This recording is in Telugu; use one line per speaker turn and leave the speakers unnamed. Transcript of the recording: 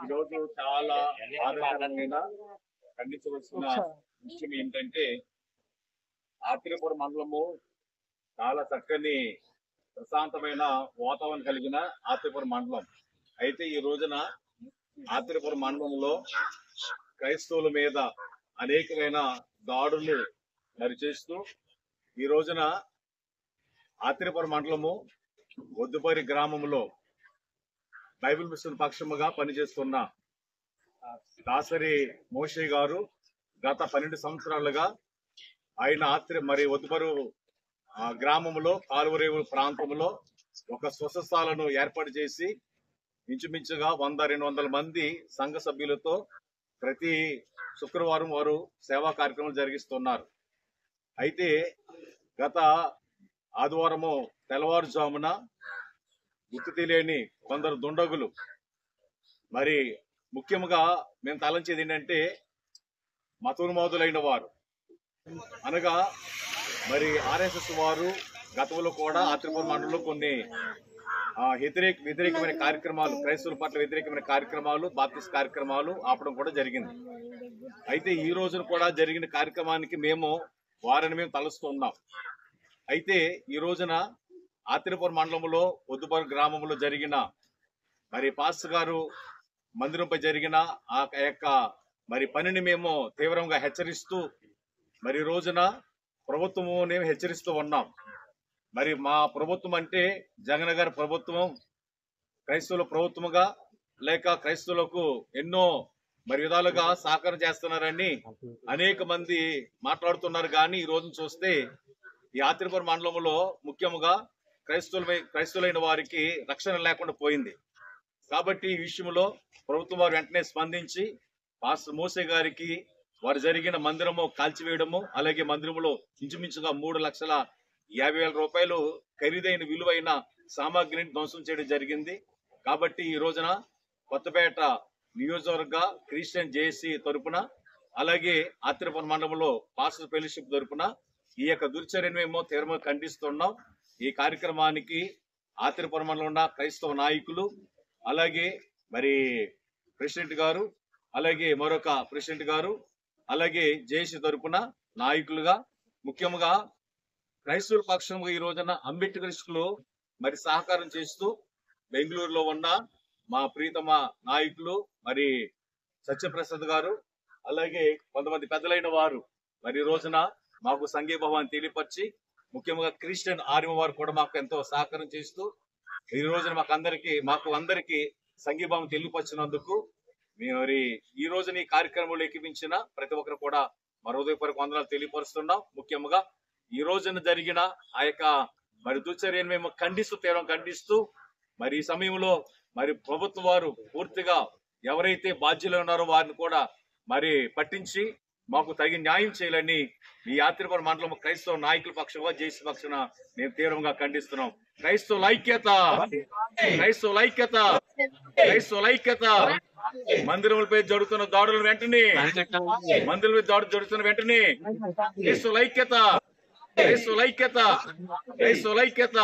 ఈరోజు చాలా బాధాకరమైన ఖండించవలసిన విషయం ఏంటంటే ఆత్రేయపురం మండలము చాలా చక్కని ప్రశాంతమైన వాతావరణం కలిగిన ఆత్రేయపురం మండలం. అయితే ఈ రోజున ఆత్రేయపురం మండలంలో క్రైస్తవుల మీద అనేకమైన దాడులు చేస్తూ ఈ రోజున ఆత్రేయపురం మండలము ఒద్దుపరి గ్రామంలో బైబిల్ మిషన్ పక్షముగా పనిచేస్తున్న దాసరి మోషే గారు గత 12 సంవత్సరాలుగా ఆయన ఒద్దుపరు గ్రామంలో కాలువరేవు ప్రాంతంలో ఒక స్వస్థశాలను ఏర్పాటు చేసి ఇంచుమించుగా 100-200 మంది సంఘ సభ్యులతో ప్రతి శుక్రవారం వారు సేవా కార్యక్రమాలు జరిగిస్తున్నారు. అయితే గత ఆదివారము తెల్లవారుజామున గుర్తు తెలియని కొందరు దుండగులు ముఖ్యంగా మేము తలంచేది ఏంటంటే మతోన్మాదులైన వారు అనగా ఆర్ఎస్ఎస్ వారు గతంలో కూడా ఆత్రేయపురం మండలంలో కొన్ని వ్యతిరేకమైన కార్యక్రమాలు, క్రైస్తవుల పట్ల వ్యతిరేకమైన కార్యక్రమాలు, బాప్టిస్ట్ కార్యక్రమాలు ఆపడం కూడా జరిగింది. అయితే ఈ రోజున కూడా జరిగిన కార్యక్రమానికి వారిని మేము తలుస్తున్నాం. అయితే ఈ రోజున ఆత్రేయపురం మండలంలో ఒద్దుపరు గ్రామంలో జరిగిన పాస్టర్ గారు మందిరంపై జరిగిన ఆ యొక్క పనిని మేము తీవ్రంగా హెచ్చరిస్తూ ఈ రోజున ప్రభుత్వము హెచ్చరిస్తూ ఉన్నాం. మా ప్రభుత్వం అంటే జగన్ గారి ప్రభుత్వం క్రైస్తవుల ప్రభుత్వముగా లేక క్రైస్తవులకు ఎన్నో విధాలుగా సహకారం చేస్తున్నారని అనేక మంది మాట్లాడుతున్నారు. కానీ ఈ రోజున చూస్తే ఈ ఆత్రేయపురం మండలంలో ముఖ్యంగా క్రైస్తవులైన వారికి రక్షణ లేకుండా పోయింది. కాబట్టి ఈ విషయంలో ప్రభుత్వం వారు వెంటనే స్పందించి పాస్టర్ మోసే గారికి వారు జరిగిన మందిరము కాల్చివేయడము, అలాగే మందిరంలో ఇంచుమించుగా 3,50,000 రూపాయలు ఖరీదైన విలువైన సామాగ్రిని ధ్వంసం చేయడం జరిగింది. కాబట్టి ఈ రోజున కొత్తపేట నియోజకవర్గ క్రిస్టియన్ జేఏసీ తరపున అలాగే ఆత్రేయపురం మండలంలో పాస్టర్ ఫెలోషిప్ తరపున ఈ యొక్క దుర్చర్యను మేము తీవ్రంగా ఖండిస్తున్నాం. ఈ కార్యక్రమానికి ఆత్రేయపురం మండలంలో ఉన్న క్రైస్తవ నాయకులు, అలాగే ప్రెసిడెంట్ గారు, అలాగే మరొక ప్రెసిడెంట్ గారు, అలాగే జేఏసీ తరపున నాయకులుగా ముఖ్యంగా క్రైస్తవుల పక్షంగా ఈ రోజున అంబేద్కరిస్టులు సహకారం చేస్తూ బెంగళూరులో ఉన్న మా ప్రీతమ నాయకులు సత్యప్రసాద్ గారు, అలాగే కొంతమంది పెద్దలైన వారు ఈ రోజున మాకు సంఘీభావాన్ని తెలియపరిచి ముఖ్యంగా క్రిస్టియన్ ఆర్మీ వారు కూడా మాకు ఎంతో సహకారం చేస్తూ ఈ రోజున మాకు అందరికి సంఘీభావం తెలియపరిచినందుకు ఈ రోజున ఈ కార్యక్రమంలో ఎక్కిపించిన ప్రతి ఒక్కరు కూడా హృదయపూర్వక వందనాలు తెలియపరుస్తున్నాం. ముఖ్యంగా ఈ రోజున జరిగిన ఆ యొక్క దుశ్చర్యను మేము తీవ్రంగా ఖండిస్తూ ఈ సమయంలో ప్రభుత్వం వారు పూర్తిగా ఎవరైతే బాధ్యులు ఉన్నారో వారిని కూడా పట్టించి మాకు తగిన న్యాయం చేయాలని ఈ ఆత్రేయపురం మండలం క్రైస్తవ నాయకుల పక్షంగా జేఏసీ పక్షాన మేము తీవ్రంగా ఖండిస్తున్నాం. క్రైస్తవుల ఐక్యత, క్రైస్తవుల ఐక్యత, క్రైస్తవుల ఐక్యత. మందిరములపై జరుగుతున్న దాడులను వెంటనే క్రైస్తవుల ఐక్యత, క్రైస్తవుల ఐక్యత, క్రైస్తవుల ఐక్యత.